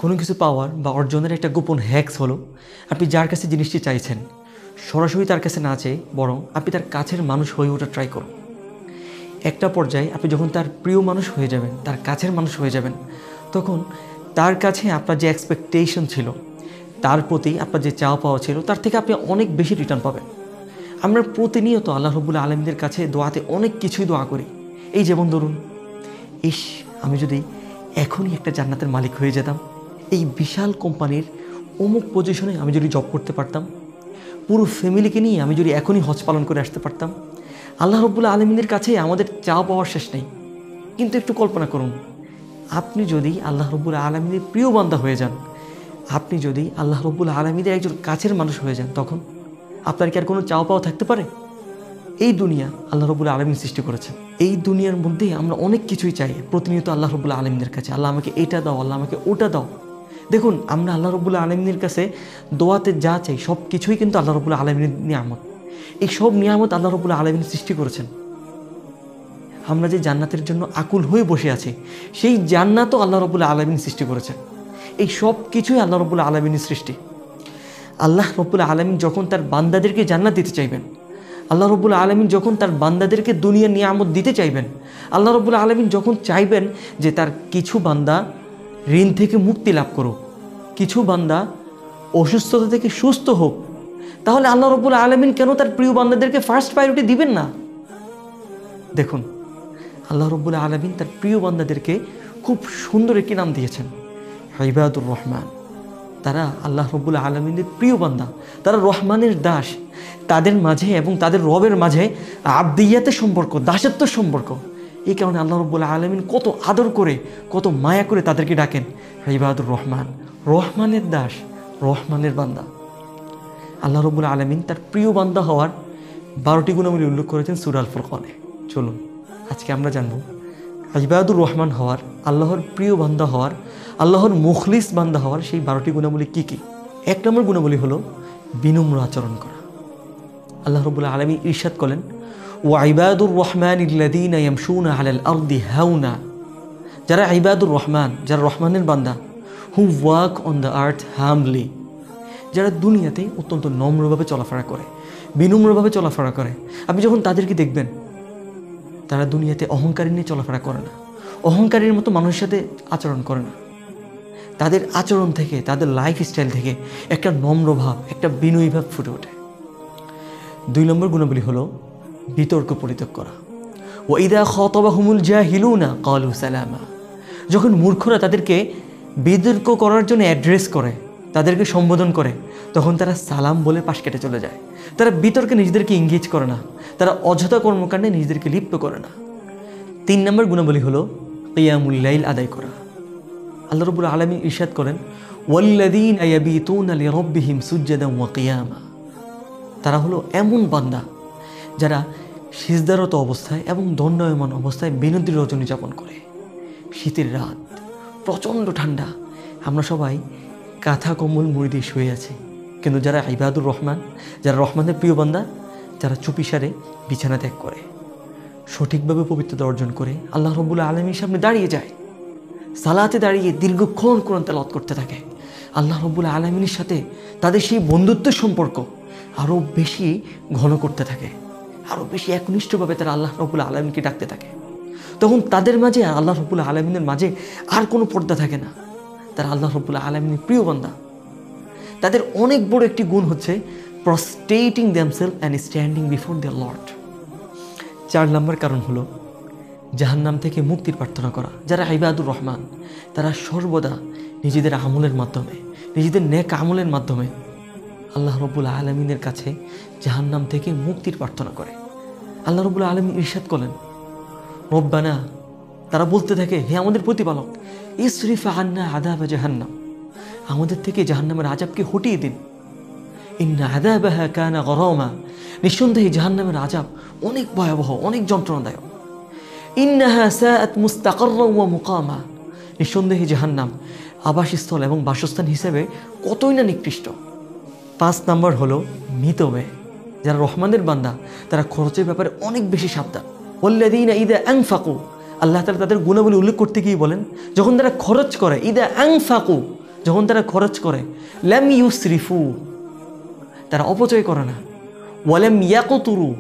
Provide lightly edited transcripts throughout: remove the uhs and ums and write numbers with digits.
কোনো কিছু পাওয়ার বা অর্জনের একটা গোপন হ্যাক্স হলো আপনি যার কাছে জিনিসটি চাইছেন সরাসরি তার কাছে না চেয়ে বরং আপনি তার কাছের মানুষ হয়ে ওঠা ট্রাই করুন। একটা পর্যায়ে আপনি যখন তার প্রিয় মানুষ হয়ে যাবেন, তার কাছের মানুষ হয়ে যাবেন, তখন তার কাছে আপনার যে এক্সপেকটেশন ছিল, তার প্রতি আপনার যে চাওয়া পাওয়া ছিল, তার থেকে আপনি অনেক বেশি রিটার্ন পাবেন। আমরা প্রতিনিয়ত আল্লাহ রাব্বুল আলামিনের কাছে দোয়াতে অনেক কিছুই দোয়া করি। এই যেমন ধরুন, আমি যদি এখনই একটা জান্নাতের মালিক হয়ে যেতাম, এই বিশাল কোম্পানির অমুক পজিশনে আমি যদি জব করতে পারতাম, পুরো ফ্যামিলিকে নিয়ে আমি যদি এখনই হজ পালন করে আসতে পারতাম। আল্লাহ রাব্বুল আলামিনের কাছে আমাদের চাওয়া পাওয়ার শেষ নেই। কিন্তু একটু কল্পনা করুন, আপনি যদি আল্লাহ রাব্বুল আলামিনের প্রিয় বান্দা হয়ে যান, আপনি যদি আল্লাহ রাব্বুল আলামিনের একজন কাছের মানুষ হয়ে যান, তখন আপনার কি আর কোনো চাওয়া পাওয়া থাকতে পারে? এই দুনিয়া আল্লাহ রাব্বুল আলামিন সৃষ্টি করেছেন। এই দুনিয়ার মধ্যেই আমরা অনেক কিছুই চাই প্রতিনিয়ত আল্লাহ রাব্বুল আলামিনের কাছে, আল্লাহ আমাকে এটা দাও, আল্লাহ আমাকে ওটা দাও। দেখুন, আমরা আল্লাহ রাব্বুল আলামিনের কাছে দোয়াতে যা চাই সব কিছুই কিন্তু আল্লাহ রাব্বুল আলামিনের নিয়ামত। এই সব নিয়ামত আল্লাহ রাব্বুল আলামিন সৃষ্টি করেছেন। আমরা যে জান্নাতের জন্য আকুল হয়ে বসে আছি, সেই জান্নাতও আল্লাহ রাব্বুল আলামিন সৃষ্টি করেছেন। এই সব কিছুই আল্লাহ রাব্বুল আলামিনের সৃষ্টি। আল্লাহ রাব্বুল আলামিন যখন তার বান্দাদেরকে জান্নাত দিতে চাইবেন, আল্লাহ রাব্বুল আলামিন যখন তার বান্দাদেরকে দুনিয়ার নিয়ামত দিতে চাইবেন, আল্লাহ রাব্বুল আলামিন যখন চাইবেন যে তার কিছু বান্দা ঋণ থেকে মুক্তি লাভ করুক, কিছু বান্দা অসুস্থতা থেকে সুস্থ হোক, তাহলে আল্লাহ রাব্বুল আলামিন কেন তার প্রিয় বান্দাদেরকে ফার্স্ট প্রায়োরিটি দিবেন না? দেখুন, আল্লাহ রাব্বুল আলামিন তার প্রিয় বান্দাদেরকে খুব সুন্দর একটি নাম দিয়েছেন, ইবাদুর রহমান। তারা আল্লাহ রাব্বুল আলামিনের প্রিয় বান্দা, তারা রহমানের দাস। তাদের মাঝে এবং তাদের রবের মাঝে আবদিয়াতের সম্পর্ক, দাসত্ব সম্পর্ক। এই কারণে আল্লাহ রাব্বুল আলামিন কত আদর করে, কত মায়া করে তাদেরকে ডাকেন ইবাদুর রহমান, রহমানের দাস, রহমানের বান্দা। আল্লাহ রাব্বুল আলামিন তার প্রিয় বান্দা হওয়ার 12টি গুণাবলী উল্লেখ করেছেন সূরা আল ফুরকানে। চলুন আজকে আমরা জানব ইবাদুর রহমান হওয়ার, আল্লাহর প্রিয় বান্দা হওয়ার, আল্লাহর মুখলিস বান্দা হওয়ার সেই 12টি গুণাবলী কী কী। 1 নম্বর গুণাবলী হলো বিনম্র আচরণ করা। আল্লাহ রাব্বুল আলামিন ইরশাদ করেন, ওয়া ইবাদুর রহমানিল্লাযীনা ইয়ামশুনা আলাল আরদি হাওনা। যারা ইবাদুর রহমান, যারা রহমানের বান্দা, who walk on the earth humbly, যারা দুনিয়াতে অত্যন্ত নম্রভাবে চলাফেরা করে, বিনম্রভাবে চলাফেরা করে। আপনি যখন তাদেরকে দেখবেন, তারা দুনিয়াতে অহংকারী নিয়ে চলাফেরা করে না, অহংকারীর মতো মানুষের সাথে আচরণ করে না। তাদের আচরণ থেকে, তাদের লাইফস্টাইল থেকে একটা নম্রভাব, একটা বিনয়ী ভাব ফুটে ওঠে। 2 নম্বর গুণাবলী হলো বিতর্ক পরিত্যাগ করা। ওয়া ইযা খাতাবাহুমুল জাহিলুনা ক্বালু সালামা। যখন মূর্খরা তাদেরকে বিতর্ক করার জন্য অ্যাড্রেস করে, তাদেরকে সম্বোধন করে, তখন তারা সালাম বলে পাশ কেটে চলে যায়। তারা বিতর্কে নিজেদেরকে এঙ্গেজ করে না, তারা অযথা কর্মকাণ্ডে নিজেদেরকে লিপ্ত করে না। 3 নম্বর গুণাবলী হলো কিয়ামুল লাইল আদায় করা। আল্লাহ রাব্বুল আলামিন ইরশাদ করেন, ওয়াল্লাযীনা ইয়াবিতুনা লিরাব্বিহিম সুজদান ওয়া কিয়ামা। তারা হলো এমন বান্দা যারা সিজদারত অবস্থায় এবং দণ্ডায়মান অবস্থায় বিনতি রজনী যাপন করে। শীতের রাত, প্রচণ্ড ঠান্ডা, আমরা সবাই কাঁথা কম্বল মুড়ি দিয়ে শুয়ে আছি, কিন্তু যারা ইবাদুর রহমান, যারা রহমানের প্রিয় বান্দা, যারা চুপিসারে বিছানা ত্যাগ করে, সঠিকভাবে পবিত্রতা অর্জন করে আল্লাহ রাব্বুল আলামিনের সামনে দাঁড়িয়ে যায়, সালাতে দাঁড়িয়ে দীর্ঘক্ষণ কোরআন তেলাওয়াত করতে থাকে, আল্লাহ রাব্বুল আলামিনের সাথে তাদের সেই বন্ধুত্বের সম্পর্ক আরও বেশি ঘন করতে থাকে, আরও বেশি একনিষ্ঠভাবে তারা আল্লাহ রাব্বুল আলামিনকে ডাকতে থাকে। তখন তাদের মাঝে আর আল্লাহ রাব্বুল আলামিনের মাঝে আর কোনো পর্দা থাকে না। তারা আল্লাহ রাব্বুল আলামিনের প্রিয় বান্দা। তাদের অনেক বড় একটি গুণ হচ্ছে prostrating themselves and standing before their lord. 4 নম্বর কারণ হলো জাহান্নাম থেকে মুক্তির প্রার্থনা করা। যারা ইবাদুর রহমান, তারা সর্বদা নিজেদের আমলের মাধ্যমে, নিজেদের নেক আমলের মাধ্যমে আল্লাহ রাব্বুল আলামিনের কাছে জাহান্নাম থেকে মুক্তির প্রার্থনা করে। আল্লাহ রাব্বুল আলামিন ইরশাদ করেন, রব্বানা, তারা বলতে থাকে, হে আমাদের প্রতিপালক, ইসরিফ আন্না আযাব জাহান্নাম, আমাদের থেকে জাহান্নামের আযাবকে হটিয়ে দিন। ইন্না আযাবাহা কানা গরামা, নিঃসন্দেহে জাহান্নামের আযাব অনেক ভয়াবহ, অনেক যন্ত্রণাদায়ক। ইন্নাহা সাআত মুস্তাকাররান ওয়া মুকামা, নিঃসন্দেহে জাহান্নাম আবাসস্থল এবং বাসস্থান হিসেবে কতই না নিকৃষ্ট। 5 নম্বর হলো মিতব্যয়। যারা রহমানের বান্দা, তারা খরচের ব্যাপারে অনেক বেশি সাবধান। ওয়াল্লাযীনা ইযা আনফাকু, আল্লাহ তাআলা তাদের গুণাবলী উল্লেখ করতে গিয়ে বলেন, যখন তারা খরচ করে, ইযা আনফাকু, যখন তারা খরচ করে, লাম ইউসরিফু, তারা অপচয় করে না, ওয়ালাম ইয়াকতুরু,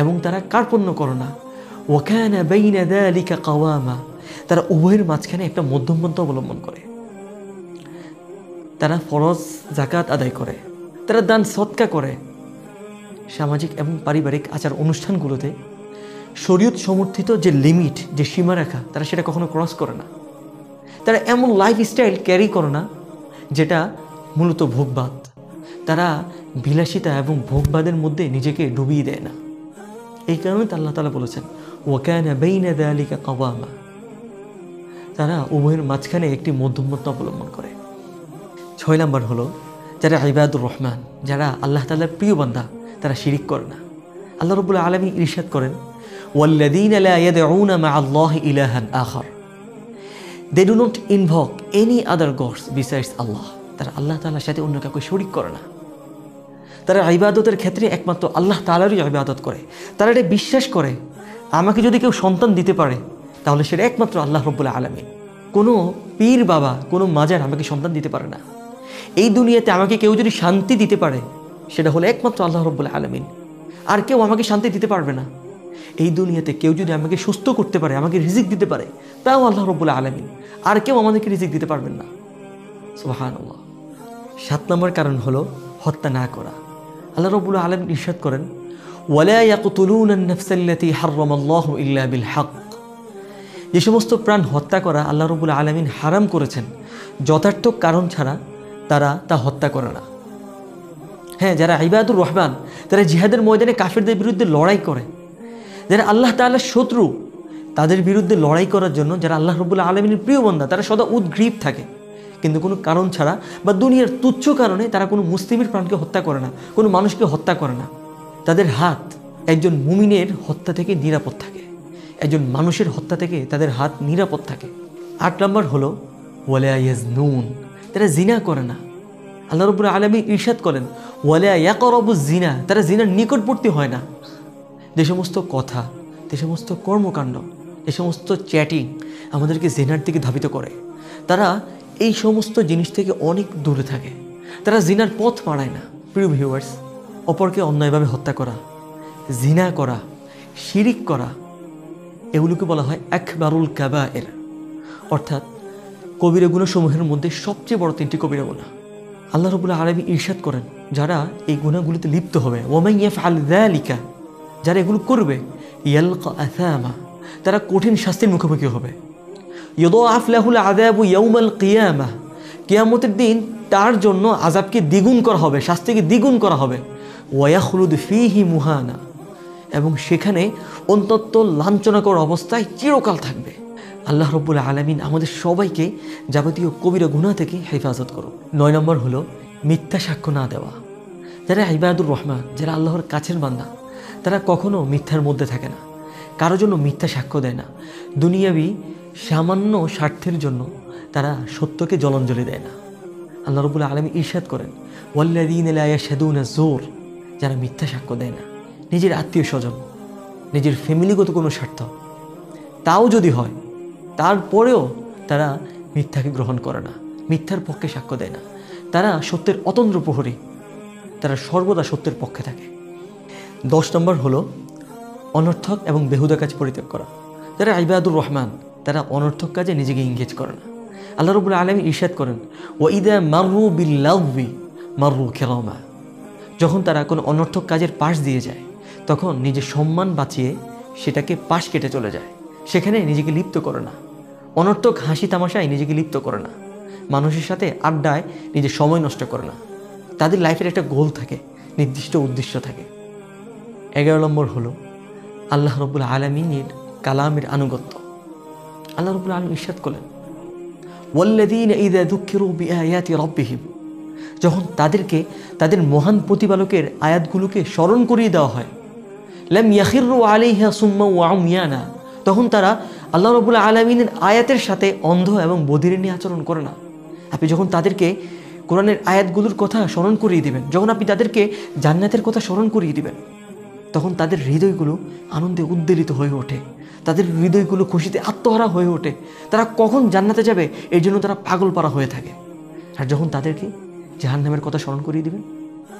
এবং তারা কার্পণ্য করে না, ওয়া কানা বাইনা যালিকা কাওয়ামা, তারা উভয়ের মাঝখানে একটা মধ্যমপন্থা অবলম্বন করে। তারা ফরজ জাকাত আদায় করে, তারা দান সদকা করে, সামাজিক এবং পারিবারিক আচার অনুষ্ঠানগুলোতে শরীয়ত সমর্থিত যে লিমিট, যে সীমারেখা, তারা সেটা কখনো ক্রস করে না। তারা এমন লাইফস্টাইল ক্যারি করে না যেটা মূলত ভোগবাদ। তারা বিলাসিতা এবং ভোগবাদের মধ্যে নিজেকে ডুবিয়ে দেয় না। এই কারণে তো আল্লাহ তাআলা বলেছেন ওয়া কানা বাইনা যালিকা কাওয়ামা, তারা উভয়ের মাঝখানে একটি মধ্যমতা অবলম্বন করে। 6 নম্বর হলো যারা ইবাদুর রহমান, যারা আল্লাহ তাআলার প্রিয় বান্দা, তারা শিরিক করে না। আল্লাহ রাব্বুল আলামিন ইরশাদ করেন ওয়াল্লাযীনা লা ইয়াদউনা মা'আল্লাহি ইলাহান আখার, they do not invoke any other gods besides Allah, তারা আল্লাহ তাআলার সাথে অন্য কাউকে শরীক করে না। তারা ইবাদতের ক্ষেত্রে একমাত্র আল্লাহ তাআলারই ইবাদত করে। তারা এটা বিশ্বাস করে আমাকে যদি কেউ সন্তান দিতে পারে তাহলে সেটা একমাত্র আল্লাহ রাব্বুল আলামিন। কোনো পীর বাবা, কোনো মাজার আমাকে সন্তান দিতে পারে না। এই দুনিয়াতে আমাকে কেউ যদি শান্তি দিতে পারে সেটা হলো একমাত্র আল্লাহ রাব্বুল আলামিন, আর কেউ আমাকে শান্তি দিতে পারবে না। এই দুনিয়াতে কেউ যদি আমাকে সুস্থ করতে পারে, আমাকে রিজিক দিতে পারে, তাও আল্লাহ রাব্বুল আলামিন, আর কেউ আমাদেরকে রিজিক দিতে পারবেন না। সুবহানাল্লাহ। 7 নম্বর কারণ হলো হত্যা না করা। আল্লাহ রাব্বুল আলামিন ইরশাদ করেন ওয়ালা ইয়াকতুলুনা আন-নাফসাল্লাতী হারামাল্লাহু ইল্লা বিল হক, যে সমস্ত প্রাণ হত্যা করা আল্লাহ রাব্বুল আলামিন হারাম করেছেন যথার্থ কারণ ছাড়া তারা তা হত্যা করে না। হ্যাঁ, যারা ইবাদুর রহমান, তারা জিহাদের ময়দানে কাফেরদের বিরুদ্ধে লড়াই করে, যারা আল্লাহ তাআলার শত্রু, তাদের বিরুদ্ধে লড়াই করার জন্য যারা আল্লাহ রাব্বুল আলামিনের প্রিয় বান্দা, তারা সদা উদ্গ্রীব থাকে, কিন্তু কোনো কারণ ছাড়া বা দুনিয়ার তুচ্ছ কারণে তারা কোনো মুসলিমের প্রাণকে হত্যা করে না, কোনো মানুষকে হত্যা করে না। তাদের হাত একজন মুমিনের হত্যা থেকে নিরাপদ থাকে, একজন মানুষের হত্যা থেকে তাদের হাত নিরাপদ থাকে। 8 নম্বর হলো ওয়ালা ইয়াজনুন, তারা জিনা করে না। আল্লাহ রাব্বুল আলামিন ইরশাদ করেন ওয়ালা ইয়াকরাবুজ জিনা, তারা জিনার নিকটবর্তী হয় না। যে সমস্ত কথা, যে সমস্ত কর্মকাণ্ড, যে সমস্ত চ্যাটিং আমাদেরকে জিনার দিকে ধাবিত করে, তারা এই সমস্ত জিনিস থেকে অনেক দূরে থাকে। তারা জিনার পথ বাড়ায় না। প্রিয় ভিউয়ার্স, অপরকে অন্যায়ভাবে হত্যা করা, জিনা করা, শিরিক করা, এগুলোকে বলা হয় আকবারুল কাবায়ের, অর্থাৎ কবিরা গুনাহসমূহের মধ্যে সবচেয়ে বড় 3টি কবিরা গুনাহ। আল্লাহ রাব্বুল আলামিন ইরশাদ করেন যারা এই গুনাহগুলোতে লিপ্ত হবে, ওয়ামান ইয়াফআল যালিকা, যারা এগুলো করবে, ইয়ালকা আসামা, তারা কঠিন শাস্তির মুখোমুখি হবে। ইউদাআফ লাহুল আযাবু ইয়াউমাল কিয়ামাহ, কিয়ামতের দিন তার জন্য আযাবকে দ্বিগুণ করা হবে, শাস্তিকে দ্বিগুণ করা হবে। ওয়া ইয়াখলুদ ফীহি মুহানা, এবং সেখানে অন্তত লাঞ্ছনাকর অবস্থায় চিরকাল থাকবে। আল্লাহ রাব্বুল আলামিন আমাদের সবাইকে যাবতীয় কবিরা গুনাহ থেকে হেফাজত করুন। 9 নম্বর হলো মিথ্যা সাক্ষ্য না দেওয়া। যারা ইবাদুর রহমান, যারা আল্লাহর কাছের বান্দা, তারা কখনো মিথ্যার মধ্যে থাকে না, কারোর জন্য মিথ্যা সাক্ষ্য দেয় না। দুনিয়াবি সামান্য স্বার্থের জন্য তারা সত্যকে জলাঞ্জলি দেয় না। আল্লাহ রাব্বুল আলামিন ইরশাদ করেন ওয়াল্লাযীনা লা ইয়াশহাদুনা যুর, যারা মিথ্যা সাক্ষ্য দেয় না, নিজের আত্মীয় স্বজন, নিজের ফ্যামিলিগত কোনো স্বার্থ, তাও যদি হয় তারপরেও তারা মিথ্যাকে গ্রহণ করে না, মিথ্যার পক্ষে সাক্ষ্য দেয় না। তারা সত্যের অতন্দ্র প্রহরী, তারা সর্বদা সত্যের পক্ষে থাকে। 10 নম্বর হলো অনর্থক এবং বেহুদা কাজ পরিত্যাগ করা। যারা ইবাদুর রহমান, তারা অনর্থক কাজে নিজেকে এঙ্গেজ করে না। আল্লাহ রাব্বুল আলামিন ইরশাদ করেন ওয়াইদা মাররু বিল্লাগবি মাররু কিরামা, যখন তারা কোনো অনর্থক কাজের পাশ দিয়ে যায় তখন নিজের সম্মান বাঁচিয়ে সেটাকে পাশ কেটে চলে যায়, সেখানে নিজেকে লিপ্ত করে না। অনর্থক হাসি তামাশায় নিজেকে লিপ্ত করে না, মানুষের সাথে আড্ডায় নিজের সময় নষ্ট করে না। তাদের লাইফের একটা গোল থাকে, নির্দিষ্ট উদ্দেশ্য থাকে। 11 নম্বর হলো আল্লাহ রাব্বুল আলামিনের কালামের আনুগত্য। আল্লাহ রাব্বুল আলামিন ইরশাদ করলেন ওয়াল্লাযীনা ইযা যুকিরু বিআয়াতি রাব্বিহিম, যখন তাদেরকে তাদের মহান প্রতিপালকের আয়াতগুলোকে স্মরণ করিয়ে দেওয়া হয়, লাম ইয়াখিরু আলাইহা সুম্মা ওয়া উমিয়ানা, তখন তারা আল্লাহ রাব্বুল আলামিনের আয়াতের সাথে অন্ধ এবং বধির নিয়ে আচরণ করে না। আপনি যখন তাদেরকে কোরআনের আয়াতগুলোর কথা স্মরণ করিয়ে দিবেন, যখন আপনি তাদেরকে জান্নাতের কথা স্মরণ করিয়ে দিবেন, তখন তাদের হৃদয়গুলো আনন্দে উদ্বেলিত হয়ে ওঠে, তাদের হৃদয়গুলো খুশিতে আত্মহারা হয়ে ওঠে। তারা কখন জান্নাতে যাবে এই জন্য তারা পাগল পারা হয়ে থাকে। আর যখন তাদেরকে জাহান্নামের কথা স্মরণ করিয়ে দিবেন,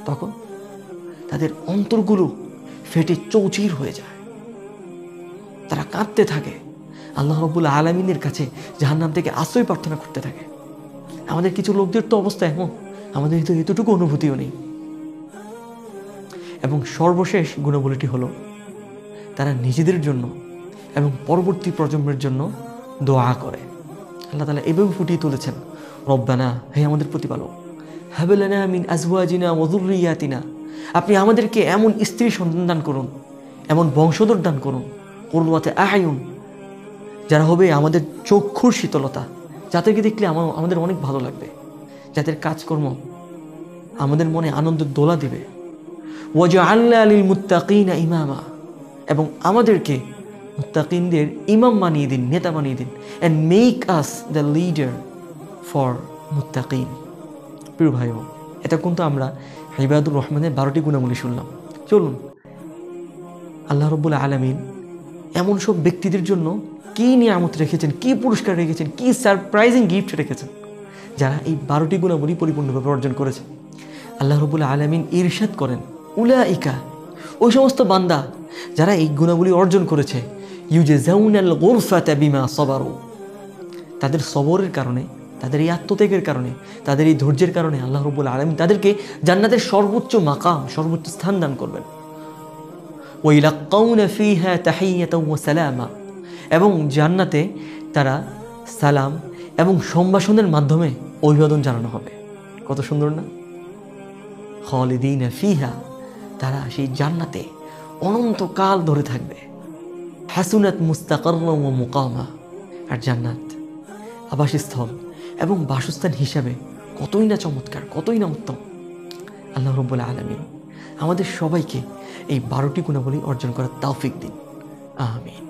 তখন তাদের অন্তরগুলো ফেটে চৌচির হয়ে যায়, তারা কাঁদতে থাকে, আল্লাহ রাব্বুল আলামিনের কাছে জাহান্নাম থেকে আশ্রয় প্রার্থনা করতে থাকে। আমাদের কিছু লোকদের তো অবস্থা এমন, আমাদের তো এতটুকু অনুভূতিও নেই। এবং সর্বশেষ গুণাবলীটি হলো তারা নিজেদের জন্য এবং পরবর্তী প্রজন্মের জন্য দোয়া করে। আল্লাহ তাআলা এভাবে ফুটিয়ে তুলেছেন, রব্বানা, হে আমাদের প্রতিপালক, হাব লানা মিন আজওয়াজিনা ওয়া যুররিয়াতিনা, আপনি আমাদেরকে এমন স্ত্রী সন্তান দান করুন, এমন বংশধর দান করুন, কুররাতা আয়ুন, যারা হবে আমাদের চক্ষুর শীতলতা, যাদেরকে দেখলে আমাদের অনেক ভালো লাগবে, যাদের কাজকর্ম আমাদের মনে আনন্দের দোলা দিবে। ওয়াজআলনা লিল মুত্তাকিনা ইমামা, এবং আমাদেরকে মুত্তাকিনদের ইমাম বানিয়ে দিন, নেতা বানিয়ে দিন। And make us the leader for মুত্তাকিন। প্রিয় ভাই বোন, এটা কিন্তু আমরা ইবাদুর রহমানের 12টি গুণাবলী শুনলাম। চলুন আল্লাহ রাব্বুল আলামিন এমন সব ব্যক্তিদের জন্য কি নিয়ামত রেখেছেন, কি পুরস্কার রেখেছেন, কি সারপ্রাইজিং গিফট রেখেছেন যারা এই 12টি গুণাবলী পরিপূর্ণভাবে অর্জন করেছে। আল্লাহ রাব্বুল আলামিন ইরশাদ করেন, উলাইকা, ওই সমস্ত বান্দা যারা এই গুণাবলী অর্জন করেছে, ইউজাউনাল গুরফাতা বিমা সাবারু, তাদের সবরের কারণে, তাদের এই আত্মত্যাগের কারণে, তাদের এই ধৈর্যের কারণে আল্লাহ রাব্বুল আলামিন তাদেরকে জান্নাতের সর্বোচ্চ মাকাম, সর্বোচ্চ স্থান দান করবেন। ওয়া ইলাকাউনা ফিহা তাহিয়াতাও ওয়া সালামা, এবং জান্নাতে তারা সালাম এবং সম্ভাষণের মাধ্যমে অভিবাদন জানানো হবে। কত সুন্দর না? খালিদিনা ফিহা, তারা সেই জান্নাতে অনন্তকাল ধরে থাকবে। হাসুনাত মুস্তাকাররাম ওয়া মুকামা, আর জান্নাত আবাসস্থল এবং বাসস্থান হিসাবে কতই না চমৎকার, কতই না উত্তম। আল্লাহ রাব্বুল আলামিন আমাদের সবাইকে এই 12টি গুণাবলী অর্জন করার তৌফিক দিন। আমিন।